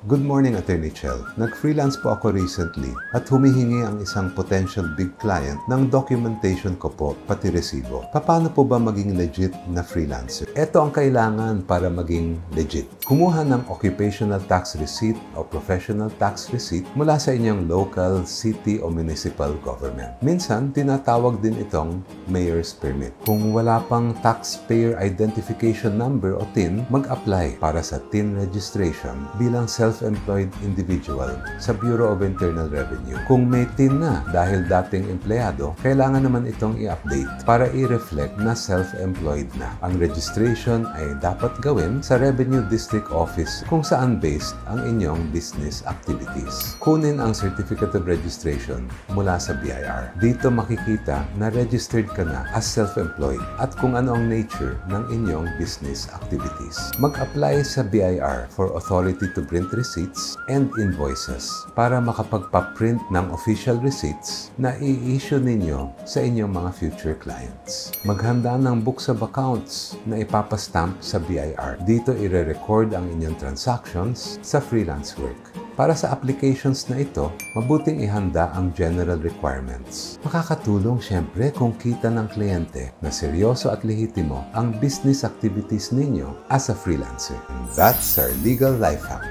Good morning, Attorney Chel. Nag-freelance po ako recently at humihingi ang isang potential big client ng documentation ko po, pati resibo. Paano po ba maging legit na freelancer? Ito ang kailangan para maging legit. Kumuha ng occupational tax receipt o professional tax receipt mula sa inyong local, city o municipal government. Minsan, tinatawag din itong mayor's permit. Kung wala pang taxpayer identification number o TIN, mag-apply para sa TIN registration bilang self-employed individual sa Bureau of Internal Revenue. Kung may TIN na dahil dating empleyado, kailangan naman itong i-update para i-reflect na self-employed na. Ang registration ay dapat gawin sa Revenue District Office kung saan based ang inyong business activities. Kunin ang Certificate of Registration mula sa BIR. Dito makikita na registered ka na as self-employed at kung ano ang nature ng inyong business activities. Mag-apply sa BIR for authority to print receipts and invoices para makapagpa-print ng official receipts na i-issue ninyo sa inyong mga future clients. Maghanda ng books of accounts na ipapastamp sa BIR. Dito i-record ang inyong transactions sa freelance work. Para sa applications na ito, mabuting ihanda ang general requirements. Makakatulong siyempre kung kita ng kliyente na seryoso at lehitimo ang business activities ninyo as a freelancer. And that's our legal life hack.